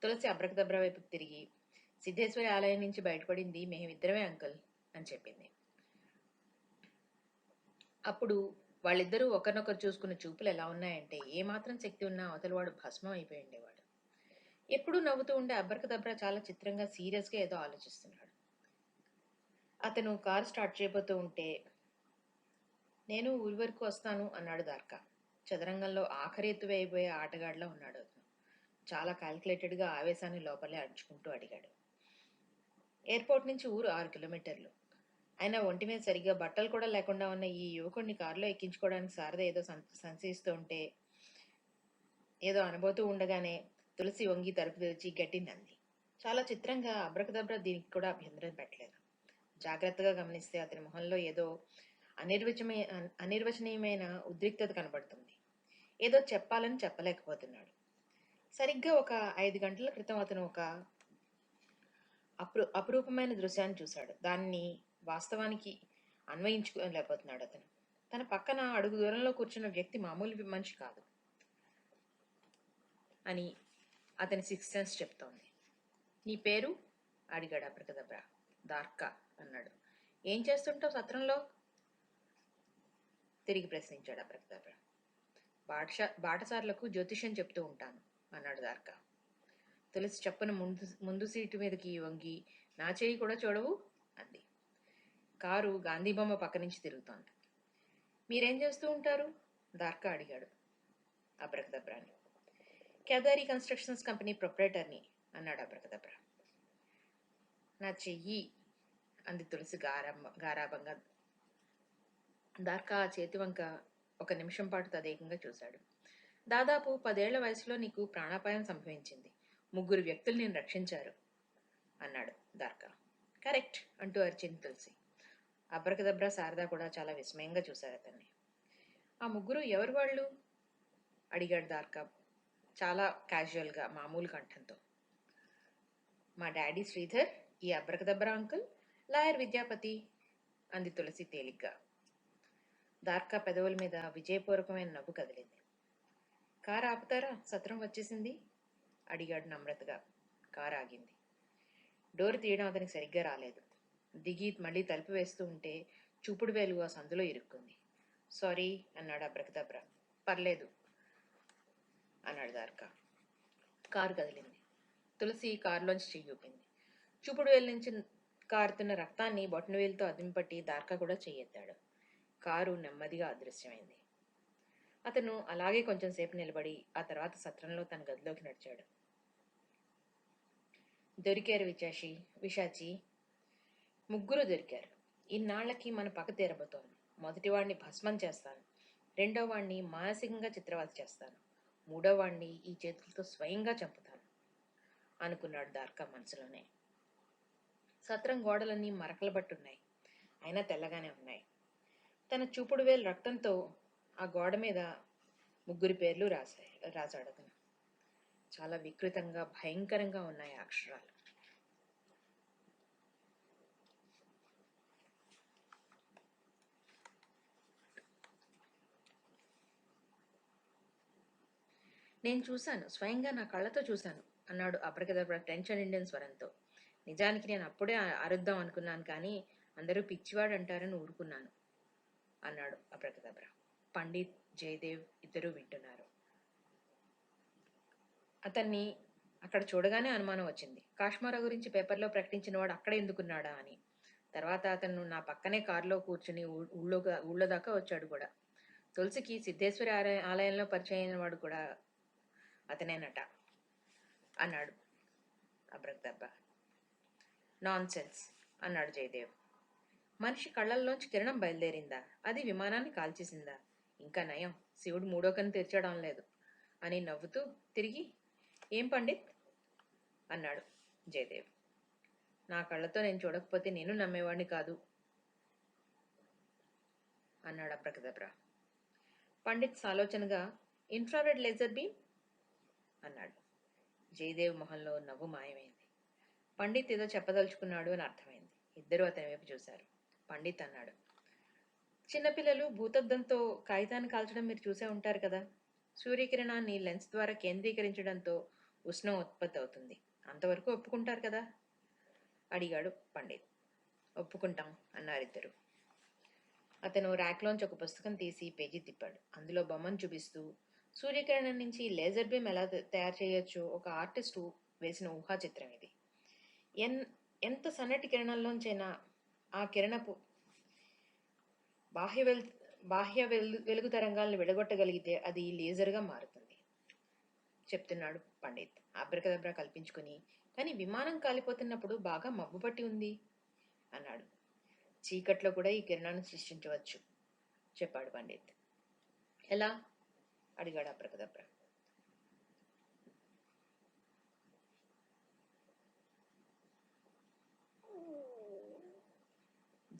తులసి అబ్రకదబ్ర వైపు తిరిగి సిద్ధేశ్వరి ఆలయం నుంచి బయటపడింది మేమిద్దరమే అంకుల్ అని చెప్పింది. అప్పుడు వాళ్ళిద్దరూ ఒకరినొకరు చూసుకున్న చూపులు ఎలా ఉన్నాయంటే ఏమాత్రం శక్తి ఉన్నా అవతలవాడు భస్మం అయిపోయి ఉండేవాడు. ఎప్పుడూ నవ్వుతూ ఉండే అబ్రకదబ్ర చాలా చిత్రంగా సీరియస్గా ఏదో ఆలోచిస్తున్నాడు. అతను కారు స్టార్ట్ చేయబోతూ ఉంటే నేను ఊరి వరకు వస్తాను అన్నాడు దార్కా. చదరంగంలో ఆఖరి ఎత్తు వేయబోయే ఆటగాడిలా ఉన్నాడు అతను. చాలా క్యాల్కులేటెడ్గా ఆవేశాన్ని లోపలే అడుచుకుంటూ అడిగాడు. ఎయిర్పోర్ట్ నుంచి ఊరు 6 కిలోమీటర్లు. అయినా ఒంటి మీద సరిగ్గా బట్టలు కూడా లేకుండా ఉన్న ఈ యువకుడిని కారులో ఎక్కించుకోవడానికి శారద ఏదో సంశయిస్తూ ఉంటే ఏదో అనబోతూ ఉండగానే తులసి వంగి తలుపు తెరిచి గట్టిందంది. చాలా చిత్రంగా అబ్రకదబ్ర దీనికి కూడా అభ్యంతరం పెట్టలేదు. జాగ్రత్తగా గమనిస్తే అతని మొహంలో ఏదో అనిర్వచనీయమైన ఉద్రిక్తత కనబడుతుంది. ఏదో చెప్పాలని చెప్పలేకపోతున్నాడు. సరిగ్గా ఒక 5 గంటల క్రితం అతను ఒక అపురూపమైన దృశ్యాన్ని చూశాడు. దాన్ని వాస్తవానికి అన్వయించుకోలేకపోతున్నాడు అతను. తన పక్కన అడుగు దూరంలో కూర్చున్న వ్యక్తి మామూలు మనిషి కాదు అని అతని సిక్స్త్ సెన్స్ చెప్తోంది. నీ పేరు అడిగాడు అబ్రకదబ్ర. దార్కా అన్నాడు. ఏం చేస్తుంటావు సత్రంలో తిరిగి ప్రశ్నించాడు అబ్రకదబ్ర. బాటసార్లకు జ్యోతిష్యం చెప్తూ ఉంటాను అన్నాడు దార్కా. తులసి చప్పున ముందు సీటు మీదకి వంగి నా చేయి కూడా చూడవు అంది. కారు గాంధీబొమ్మ పక్క నుంచి తిరుగుతోంది. మీరేం చేస్తూ ఉంటారు దార్కా అడిగాడు అబ్రకదబ్రాని. కేదారి కన్స్ట్రక్షన్స్ కంపెనీ ప్రొపరేటర్ని అన్నాడు అబ్రకదబ్ర. నా చెయ్యి అంది తులసి గారాభంగా. దార్కా ఆ చేతి వంక ఒక నిమిషం పాటు తదేకంగా చూశాడు. దాదాపు 10 ఏళ్ల వయసులో నీకు ప్రాణాపాయం సంభవించింది. 3 వ్యక్తులు నేను రక్షించారు అన్నాడు దార్కా. కరెక్ట్ అంటూ అరిచింది తులసి. అబ్రకదబ్ర శారద కూడా చాలా విస్మయంగా చూశారు అతన్ని. ఆ 3 ఎవరు వాళ్ళు అడిగాడు దార్కా చాలా క్యాజువల్గా మామూలు కంఠంతో. మా డాడీ శ్రీధర్, ఈ అబ్రకదబ్ర అంకుల్, లాయర్ విద్యాపతి అంది తులసి తేలిగ్గా. దార్కా పెదవుల మీద విజయపూర్వకమైన నవ్వు కదిలింది. కారు ఆపుతారా సత్రం వచ్చేసింది అడిగాడు నమ్రతగా. కారు ఆగింది. డోర్ తీయడం అతనికి సరిగ్గా రాలేదు. దిగి మళ్ళీ తలుపు వేస్తూ ఉంటే చూపుడు వేలు ఆ సందులో ఇరుక్కుంది. సారీ అన్నాడు అబ్రకదబ్ర. పర్లేదు అన్నాడు దార్కా. కారు కదిలింది. తులసి కారులోంచి చెయ్యి ఊపింది. చూపుడు వేలు నుంచి కారుతున్న రక్తాన్ని బొటన వేలుతో అదింపట్టి దార్కా కూడా చెయ్యెత్తాడు. కారు నెమ్మదిగా అదృశ్యమైంది. అతను అలాగే కొంచెం సేపు నిలబడి ఆ తర్వాత సత్రంలో తన గదిలోకి నడిచాడు. దొరికారు విశాచి. 3 దొరికారు. ఇన్నాళ్లకి మన పక్క తీరబోతోంది. మొదటివాడిని భస్మం చేస్తాను, రెండో వాణ్ణి మానసికంగా చిత్రవద చేస్తాను, 3వ వాణ్ణి ఈ చేతులతో స్వయంగా చంపుతాను అనుకున్నాడు దార్కా మనసులోనే. సత్రం గోడలన్నీ మరకలు బట్టున్నాయి. అయినా తెల్లగానే ఉన్నాయి. తన చూపుడు వేలు రక్తంతో ఆ గోడ మీద 3 పేర్లు రాశాడు అతను. చాలా వికృతంగా భయంకరంగా ఉన్నాయి అక్షరాలు. నేను చూశాను, స్వయంగా నా కళ్ళతో చూశాను అన్నాడు అబ్రకదబ్ర టెన్షన్ ఇండియన్ స్వరంతో. నిజానికి నేను అప్పుడే అరుద్దాం అనుకున్నాను, కానీ అందరూ పిచ్చివాడు అంటారని ఊరుకున్నాను అన్నాడు అబ్రకదబ్ర. పండిత్, జయదేవ్ ఇద్దరూ వింటున్నారు. అతన్ని అక్కడ చూడగానే అనుమానం వచ్చింది. కాశ్మారా గురించి పేపర్లో ప్రకటించిన వాడు అక్కడ ఎందుకున్నాడా అని. తర్వాత అతను నా పక్కనే కారులో కూర్చుని ఊళ్ళో దాకా వచ్చాడు కూడా. తులసికి సిద్ధేశ్వరి ఆలయంలో పరిచయం అయిన వాడు కూడా అతనేనట అన్నాడు అబ్రకదబ్ర. నాన్ సెన్స్ అన్నాడు జయదేవ్. మనిషి కళ్ళల్లోంచి కిరణం బయలుదేరిందా, అది విమానాన్ని కాల్చేసిందా? ఇంకా నయం, శివుడు 3వ కన్ను తెరచడం లేదు అని నవ్వుతూ తిరిగి ఏం పండిత్ అన్నాడు జయదేవ్. నా కళ్ళతో నేను చూడకపోతే నేను నమ్మేవాడిని కాదు అన్నాడు అబ్రకదబ్ర. పండిత్ సాలోచనగా, ఇన్ఫ్రారెడ్ లేజర్ బీమ్ అన్నాడు. జయదేవ్ మొహంలో నవ్వు మాయమైంది. పండిత్ ఏదో చెప్పదలుచుకున్నాడు అని అర్థమైంది. ఇద్దరూ అతని వైపు చూశారు. పండిత్ అన్నాడు, చిన్నపిల్లలు భూతద్దంతో కాగితాన్ని కాల్చడం మీరు చూసే ఉంటారు కదా. సూర్యకిరణాన్ని లెన్స్ ద్వారా కేంద్రీకరించడంతో ఉష్ణం ఉత్పత్తి అవుతుంది. అంతవరకు ఒప్పుకుంటారు కదా అడిగాడు పండిత్. ఒప్పుకుంటాం అన్నారిద్దరు. అతను ర్యాక్లోంచి ఒక పుస్తకం తీసి పేజీ తిప్పాడు. అందులో బొమ్మను చూపిస్తూ, సూర్యకిరణం నుంచి లేజర్ బీమ్ ఎలా తయారు చేయొచ్చో ఒక ఆర్టిస్టు వేసిన ఊహా చిత్రం ఇది. ఎంత సన్నటి కిరణంలోంచైనా ఆ కిరణపు బాహ్య వెలుగు తరంగాలను విడగొట్టగలిగితే అది లేజర్గా మారుతుంది చెప్తున్నాడు పండిత్ అబ్రకదబ్రా కల్పించుకుని. కానీ విమానం కాలిపోతున్నప్పుడు బాగా మబ్బు పట్టి ఉంది అన్నాడు. చీకట్లో కూడా ఈ కిరణాన్ని సృష్టించవచ్చు చెప్పాడు పండిత్. ఎలా అడిగాడు అబ్రకదబ్రా.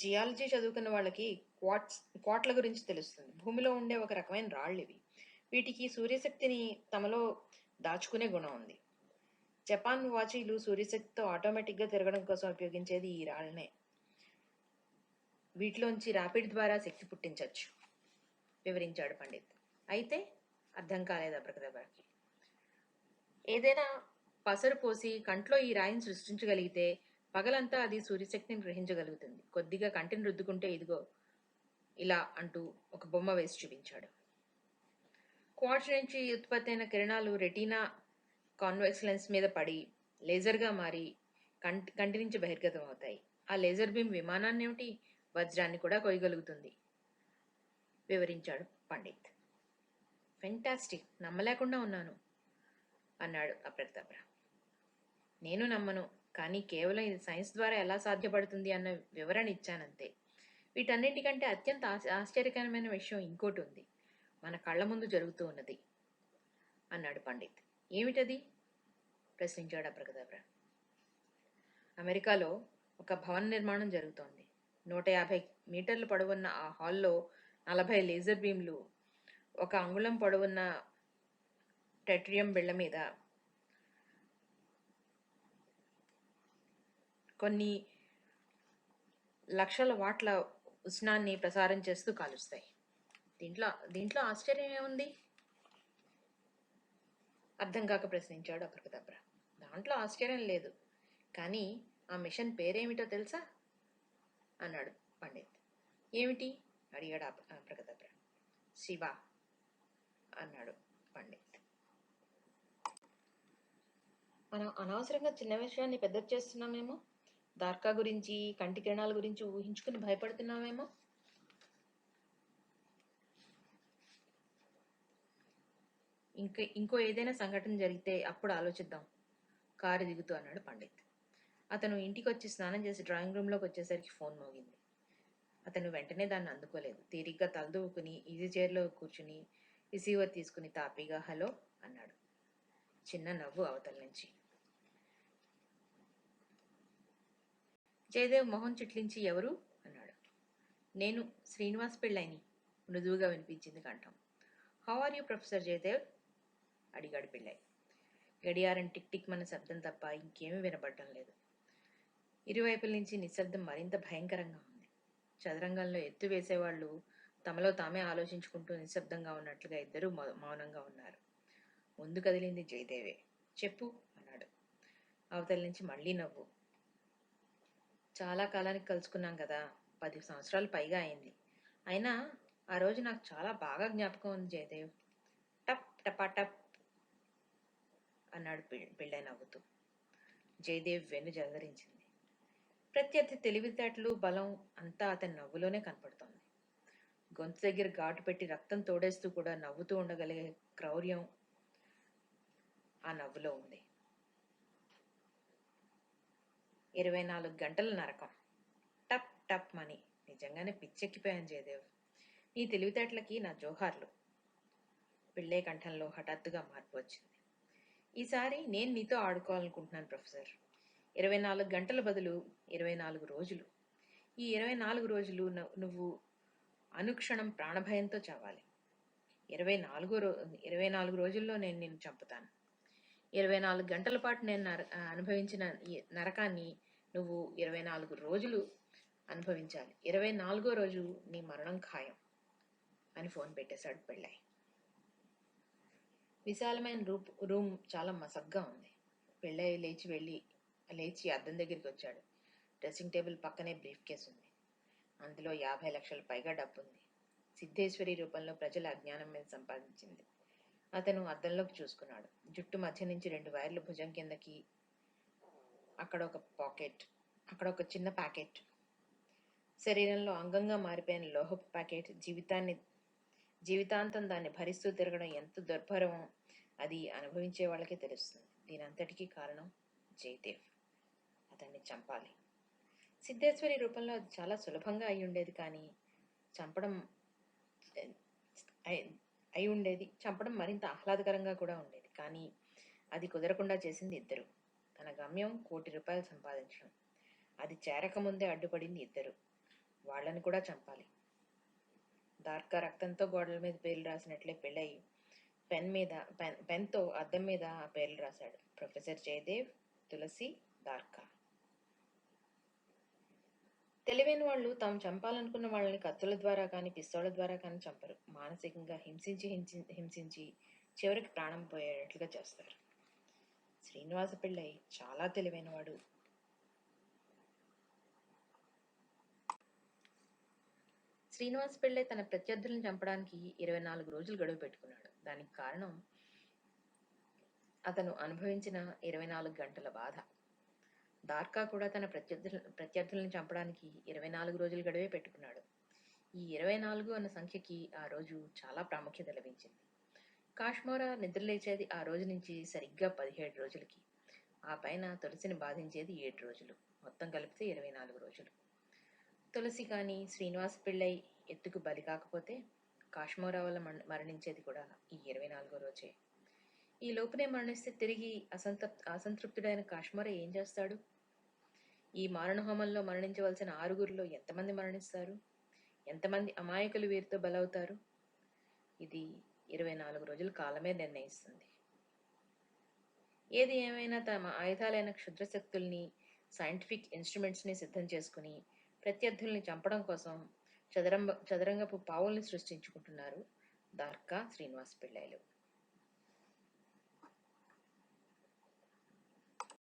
జియాలజీ చదువుకున్న వాళ్ళకి క్వాట్ల గురించి తెలుస్తుంది. భూమిలో ఉండే ఒక రకమైన రాళ్ళు ఇవి. వీటికి సూర్యశక్తిని తమలో దాచుకునే గుణం ఉంది. జపాన్ వాచీలు సూర్యశక్తితో ఆటోమేటిక్గా తిరగడం కోసం ఉపయోగించేది ఈ రాళ్ళనే. వీటిలోంచి ర్యాపిడ్ ద్వారా శక్తి పుట్టించవచ్చు వివరించాడు పండిత్. అయితే అర్థం కాలేదు అబ్రకదబ్రాకి. ఏదైనా పసరు పోసి కంట్లో ఈ రాయిని సృష్టించగలిగితే పగలంతా అది సూర్యశక్తిని గ్రహించగలుగుతుంది. కొద్దిగా కంటిని రుద్దుకుంటే ఇదిగో ఇలా అంటూ ఒక బొమ్మ వేసి చూపించాడు. క్వార్ట్జ్ నుంచి ఉత్పత్తి అయిన కిరణాలు రెటీనా కాన్వెక్స్ లెన్స్ మీద పడి లేజర్గా మారి కంటి నుంచి బహిర్గతం అవుతాయి. ఆ లేజర్ బీమ్ విమానాన్నేమిటి, వజ్రాన్ని కూడా కొయ్యగలుగుతుంది వివరించాడు పండిత్. ఫెంటాస్టిక్, నమ్మలేకుండా ఉన్నాను అన్నాడు అప్రతాప్రా. నేను నమ్మను, కానీ కేవలం ఇది సైన్స్ ద్వారా ఎలా సాధ్యపడుతుంది అన్న వివరణ ఇచ్చానంతే. వీటన్నిటికంటే అత్యంత ఆశ్చర్యకరమైన విషయం ఇంకోటి ఉంది, మన కళ్ళ ముందు జరుగుతూ ఉన్నది అన్నాడు పండిత్. ఏమిటది ప్రశ్నించాడు అప్రకదబ్రా. అమెరికాలో ఒక భవన నిర్మాణం జరుగుతోంది. 150 మీటర్లు పొడవున్న ఆ హాల్లో 40 లేజర్ బీమ్లు 1 అంగుళం పొడవున్న టెట్రియం బిళ్ళ మీద కొన్ని లక్షల వాట్ల ఉష్ణాన్ని ప్రసారం చేస్తూ కాలుస్తాయి. దీంట్లో ఆశ్చర్యం ఏముంది అర్థం కాక ప్రశ్నించాడు అప్రకదబ్రా. దాంట్లో ఆశ్చర్యం లేదు, కానీ ఆ మిషన్ పేరేమిటో తెలుసా అన్నాడు పండిత్. ఏమిటి అడిగాడు అప్రకదబ్రా. శివ అన్నాడు పండిత్. మనం అనవసరంగా చిన్న విషయాన్ని పెద్ద చేస్తున్నామేమో. దార్కా గురించి, కంటి కిరణాల గురించి ఊహించుకుని భయపడుతున్నామేమో. ఇంకో ఏదైనా సంఘటన జరిగితే అప్పుడు ఆలోచిద్దాం కారు దిగుతూ అన్నాడు పండిత్. అతను ఇంటికి వచ్చి స్నానం చేసి డ్రాయింగ్ రూమ్లోకి వచ్చేసరికి ఫోన్ మోగింది. అతను వెంటనే దాన్ని అందుకోలేదు. తీరిగ్గా తలదూవుకుని ఈజీ చైర్లో కూర్చుని రిసీవర్ తీసుకుని తాపీగా హలో అన్నాడు. చిన్న నవ్వు అవతల నుంచి. జయదేవ్ మొహం చిట్లించి ఎవరు అన్నాడు. నేను, శ్రీనివాస్ పిళ్ళైని మృదువుగా వినిపించింది కంఠం. How are you professor Jayadev అడిగాడు పిళ్ళై. గడియారం టిక్ టిక్ మన శబ్దం తప్ప ఇంకేమీ వినపడటం లేదు. ఇరువైపుల నుంచి నిశ్శబ్దం మరింత భయంకరంగా ఉంది. చదరంగంలో ఎత్తు వేసేవాళ్లు తమలో తామే ఆలోచించుకుంటూ నిశ్శబ్దంగా ఉన్నట్లుగా ఇద్దరూ మౌనంగా ఉన్నారు. ముందు కదిలింది జయదేవే. చెప్పు అన్నాడు. అవతల నుంచి మళ్లీ నవ్వు. చాలా కాలానికి కలుసుకున్నాం కదా, 10 సంవత్సరాలు పైగా అయింది. అయినా ఆ రోజు నాకు చాలా బాగా జ్ఞాపకం ఉంది జయదేవ్. టప్ టపా టప్ అన్నాడు పిళ్ళై నవ్వుతూ. జయదేవ్ వెన్ను జలధరించింది. ప్రత్యర్థి తెలివితేటలు, బలం అంతా అతని నవ్వులోనే కనపడుతోంది. గొంతు దగ్గర ఘాటు పెట్టి రక్తం తోడేస్తూ కూడా నవ్వుతూ ఉండగలిగే క్రౌర్యం ఆ నవ్వులో ఉంది. 24 గంటల నరకం. టప్ టప్ మని. నిజంగానే పిచ్చెక్కిపోయాను జయదేవ్. నీ తెలివితేటలకి నా జోహార్లు. పిళ్ళై కంఠంలో హఠాత్తుగా మార్పు వచ్చింది. ఈసారి నేను నీతో ఆడుకోవాలనుకుంటున్నాను ప్రొఫెసర్. 24 గంటల బదులు 24 రోజులు. ఈ 24 రోజులు నువ్వు అనుక్షణం ప్రాణభయంతో చావాలి. 24 24 రోజుల్లో నేను నిన్ను చంపుతాను. 24 గంటల పాటు నేను అనుభవించిన ఈ నరకాన్ని నువ్వు 24 రోజులు అనుభవించాలి. 24వ రోజు నీ మరణం ఖాయం అని ఫోన్ పెట్టేశాడు పెళ్ళాయి. విశాలమైన రూమ్ చాలా మసగ్గా ఉంది. పెళ్ళాయి లేచి అద్దం దగ్గరికి వచ్చాడు. డ్రెస్సింగ్ టేబుల్ పక్కనే బ్రీఫ్ కేస్ ఉంది. అందులో 50 లక్షల పైగా డబ్బు ఉంది. సిద్ధేశ్వరి రూపంలో ప్రజల అజ్ఞానం మీద సంపాదించింది. అతను అద్దంలోకి చూసుకున్నాడు. జుట్టు మధ్య నుంచి 2 వైర్లు భుజం కిందకి, అక్కడ ఒక చిన్న ప్యాకెట్, శరీరంలో అంగంగా మారిపోయిన లోహపు ప్యాకెట్. జీవితాంతం దాన్ని భరిస్తూ తిరగడం ఎంత దుర్భరమో అది అనుభవించే వాళ్ళకే తెలుస్తుంది. దీనంతటికీ కారణం జయదేవ్. అతన్ని చంపాలి. సిద్ధేశ్వరి రూపంలో అది చాలా సులభంగా అయి ఉండేది, కానీ చంపడం మరింత ఆహ్లాదకరంగా కూడా ఉండేది. కానీ అది కుదరకుండా చేసింది ఇద్దరు. తన గమ్యం ₹1,00,00,000 సంపాదించడం. అది చేరకముందే అడ్డుపడింది ఇద్దరు. వాళ్ళని కూడా చంపాలి. దార్కా రక్తంతో గోడల మీద పేర్లు రాసినట్లే పెళ్ళయి పెన్తో అద్దం మీద ఆ పేర్లు రాశాడు. ప్రొఫెసర్ జయదేవ్, తులసి, దార్కా. తెలివైన వాళ్ళు తాము చంపాలనుకున్న వాళ్ళని కత్తుల ద్వారా కానీ పిస్తోళ్ల ద్వారా కానీ చంపరు. మానసికంగా హింసించి చివరికి ప్రాణం పోయేటట్లుగా చేస్తారు. శ్రీనివాస పిళ్ళై చాలా తెలివైనవాడు. శ్రీనివాస పిళ్ళై తన ప్రత్యర్థులను చంపడానికి 24 రోజులు గడువు పెట్టుకున్నాడు. దానికి కారణం అతను అనుభవించిన 24 గంటల బాధ. దార్కా కూడా తన ప్రత్యర్థులను చంపడానికి 24 రోజులు గడువే పెట్టుకున్నాడు. ఈ 24 అన్న సంఖ్యకి ఆ రోజు చాలా ప్రాముఖ్యత లభించింది. కాశ్మోరా నిద్రలేచేది ఆ రోజు నుంచి సరిగ్గా 17 రోజులకి. ఆ పైన తులసిని బాధించేది 7 రోజులు. మొత్తం కలిపితే 24 రోజులు. తులసి కానీ శ్రీనివాస పిళ్ళై ఎత్తుకు బలి కాకపోతే కాశ్మోరా వల్ల మరణించేది కూడా ఈ 24వ రోజే. ఈ లోపునే మరణిస్తే తిరిగి అసంతృప్తుడైన కాశ్మోరా ఏం చేస్తాడు? ఈ మారణహోమంలో మరణించవలసిన 6గురిలో ఎంతమంది మరణిస్తారు? ఎంతమంది అమాయకులు వీరితో బలవుతారు? ఇది 24 రోజుల కాలమే నిర్ణయిస్తుంది. ఏది ఏమైనా తమ ఆయుధాలైన క్షుద్రశక్తుల్ని, సైంటిఫిక్ ఇన్స్ట్రుమెంట్స్ని సిద్ధం చేసుకుని ప్రత్యర్థుల్ని చంపడం కోసం చదరంగపు పావుల్ని సృష్టించుకుంటున్నారు దార్కా, శ్రీనివాస పిళ్ళైలు.